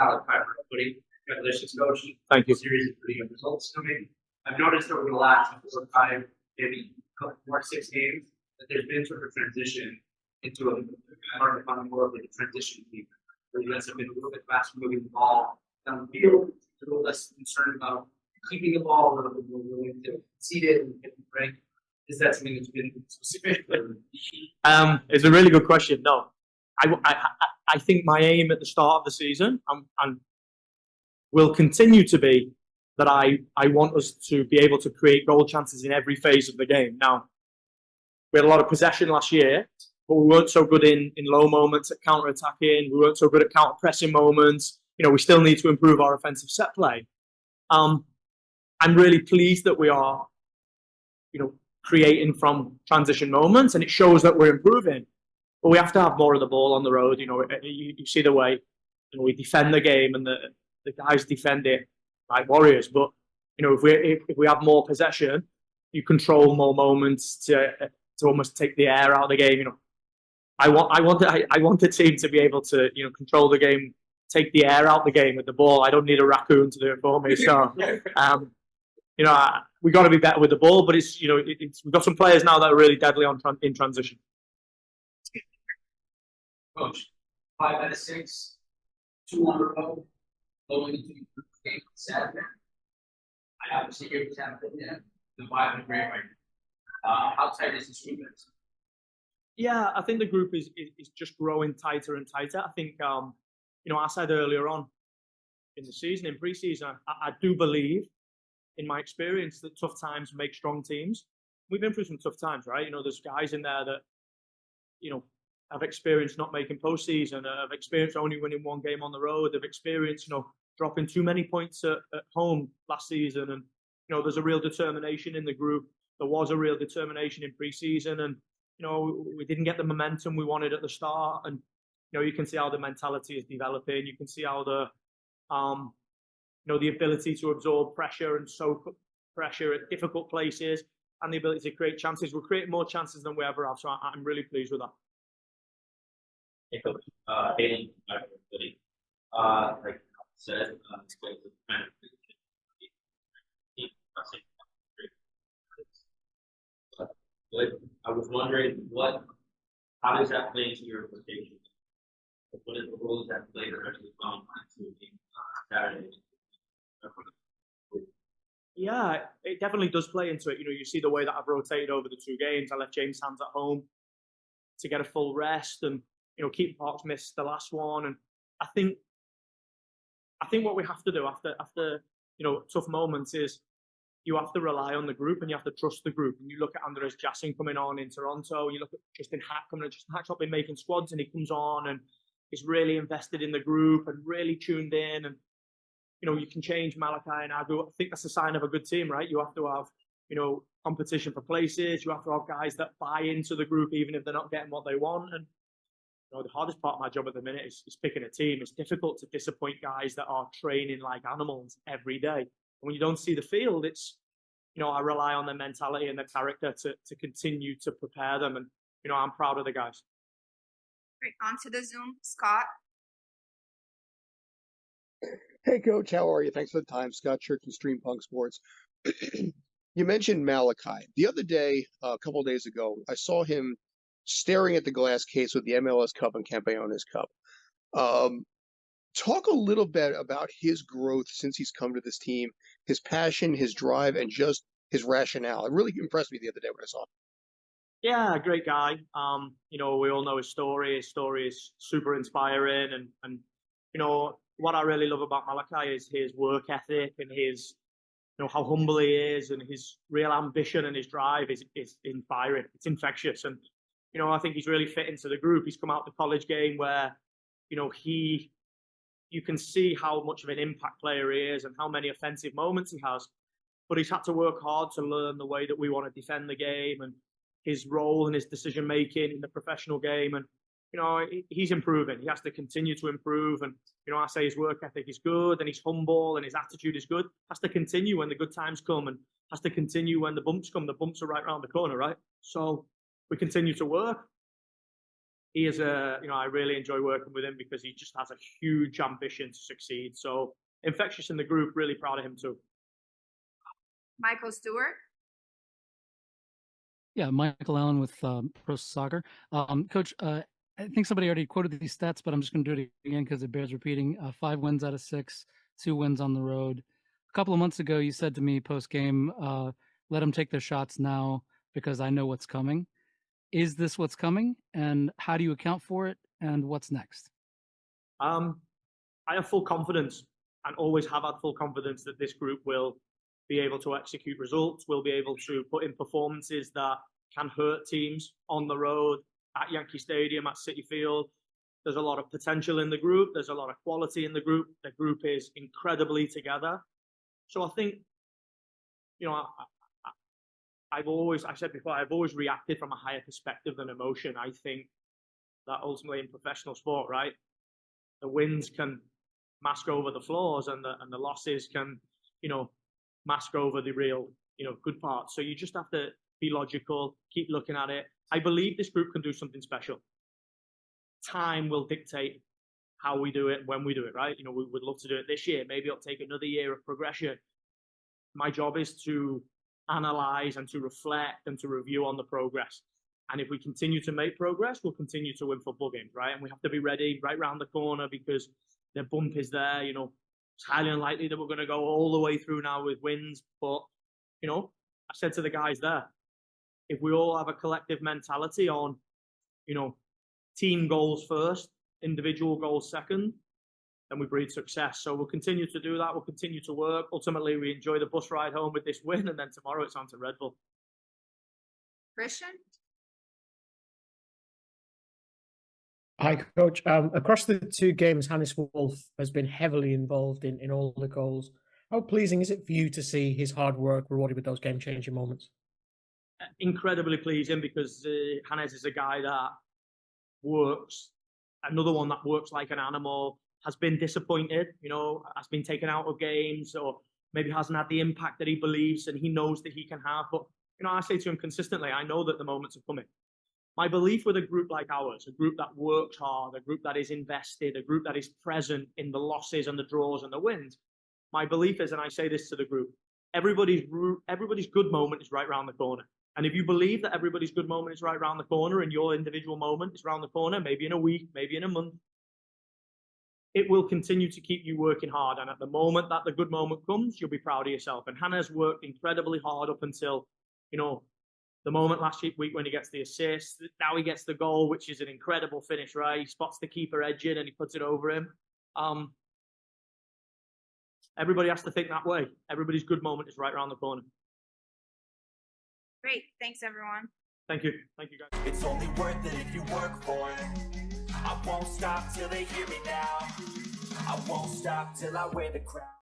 Malachi for everybody. Congratulations, coach. Thank you. Series of pretty good results coming. I've noticed over the last 4 or 5, maybe 6 games, that there's been sort of a transition into a part of the fun world like a transition team, where you guys have been a little bit faster moving the ball down the field, a little less concerned about keeping the ball, a little bit more willing to concede it and get the break. Is that something that's been specific? It's a really good question. No, I think my aim at the start of the season and will continue to be that I want us to be able to create goal chances in every phase of the game. Now, we had a lot of possession last year, but we weren't so good in low moments at counter-attacking. We weren't so good at counter-pressing moments. We still need to improve our offensive set play. I'm really pleased that we are, creating from transition moments, and it shows that we're improving. But we have to have more of the ball on the road. You see the way we defend the game, and the guys defend it like warriors. But if we have more possession, you control more moments to almost take the air out of the game. I want the team to be able to control the game, take the air out of the game with the ball. I don't need a raccoon to do it for me. So we got to be better with the ball. But we've got some players now that are really deadly in transition. Coach, 5 out of 6, 2 on the road, going into the game on Saturday. I obviously hear what's happening there. The 5 and great right now. How tight is this group? Yeah, I think the group is just growing tighter and tighter. I think, I said earlier on in the season, in pre-season, I do believe, in my experience, that tough times make strong teams. We've been through some tough times, right? There's guys in there that, have experienced not making postseason, have experienced only winning 1 game on the road, have experienced, dropping too many points at home last season. And, there's a real determination in the group. There was a real determination in pre-season, and, we didn't get the momentum we wanted at the start. And, you can see how the mentality is developing. You can see how the ability to absorb pressure and soak up pressure at difficult places, and the ability to create chances. We're creating more chances than we ever have. So I'm really pleased with that. Hey, Coach. Hayden, everybody. Like I said, it's great to kind of but I was wondering how does that play into your rotation? What is the role that play actually on to Saturday? Yeah, it definitely does play into it. You see the way that I've rotated over the 2 games. I left James Hands at home to get a full rest, and Keaton Parks missed the last one. And I think what we have to do after tough moments is you have to rely on the group, and you have to trust the group. And you look at Andres Jassin coming on in Toronto. You look at Justin Hack coming on. Justin Hack's not been making squads, and he comes on and is really invested in the group and really tuned in. And you can change Malachi and Agu. I think that's a sign of a good team, right? You have to have competition for places. You have to have guys that buy into the group, even if they're not getting what they want. And the hardest part of my job at the minute is picking a team. It's difficult to disappoint guys that are training like animals every day. And when you don't see the field, it's, I rely on their mentality and their character to continue to prepare them. And, I'm proud of the guys. Great. On to the Zoom. Scott. Hey, Coach. How are you? Thanks for the time. Scott Church from Stream Punk Sports. You mentioned Malachi. The other day, a couple of days ago, I saw him staring at the glass case with the MLS Cup and Campeones Cup. Talk a little bit about his growth since he's come to this team, his passion, his drive, and just his rationale. It really impressed me the other day when I saw him. Yeah, great guy. We all know his story. His story is super inspiring. And what I really love about Malachi is his work ethic and his, how humble he is, and his real ambition and his drive is inspiring. It's infectious. And, I think he's really fit into the group. He's come out the college game where, you can see how much of an impact player he is and how many offensive moments he has. But he's had to work hard to learn the way that we want to defend the game and his role and his decision making in the professional game. And, he's improving. He has to continue to improve. And, I say his work ethic is good and he's humble and his attitude is good. Has to continue when the good times come and has to continue when the bumps come. The bumps are right around the corner, right? So we continue to work. he is I really enjoy working with him because he just has a huge ambition to succeed. So infectious in the group, really proud of him too. Michael Stewart. Yeah, Michael Allen with Pro Soccer. Coach, I think somebody already quoted these stats, but I'm just going to do it again because it bears repeating. 5 wins out of 6, 2 wins on the road. A couple of months ago, you said to me post-game, let them take their shots now because I know what's coming. Is this what's coming? And how do you account for it? And what's next? I have full confidence and always have had full confidence that this group will be able to execute results, will be able to put in performances that can hurt teams on the road, at Yankee Stadium, at Citi Field. There's a lot of potential in the group. There's a lot of quality in the group. The group is incredibly together. So I think, I said before, I've always reacted from a higher perspective than emotion. I think that ultimately in professional sport, right, the wins can mask over the flaws and the losses can, mask over the real, good parts. So you just have to be logical, keep looking at it. I believe this group can do something special. Time will dictate how we do it, when we do it, right? We would love to do it this year. Maybe it'll take another year of progression. My job is to analyze and to reflect and to review on the progress. And if we continue to make progress, we'll continue to win football games, right? And we have to be ready right round the corner because the bump is there. It's highly unlikely that we're going to go all the way through now with wins. But, I said to the guys there, if we all have a collective mentality on, team goals first, individual goals second, then we breed success. So we'll continue to do that. We'll continue to work. Ultimately, we enjoy the bus ride home with this win, and then tomorrow it's on to Red Bull. Christian. Hi, Coach. Across the 2 games, Hannes Wolf has been heavily involved in all the goals. How pleasing is it for you to see his hard work rewarded with those game-changing moments? Incredibly pleasing because Hannes is a guy that works, another one that works like an animal, has been disappointed, has been taken out of games or maybe hasn't had the impact that he believes and he knows that he can have. But, I say to him consistently, I know that the moments are coming. My belief with a group like ours, a group that works hard, a group that is invested, a group that is present in the losses and the draws and the wins, my belief is, and I say this to the group, everybody's good moment is right around the corner. And if you believe that everybody's good moment is right around the corner and your individual moment is around the corner, maybe in a week, maybe in a month, it will continue to keep you working hard. And at the moment that the good moment comes, you'll be proud of yourself. And Hannes worked incredibly hard up until, the moment last week when he gets the assist. Now he gets the goal, which is an incredible finish, right? He spots the keeper edging and he puts it over him. Everybody has to think that way. Everybody's good moment is right around the corner. Great. Thanks, everyone. Thank you. Thank you, guys. It's only worth it if you work for it. I won't stop till they hear me now. I won't stop till I wear the crown.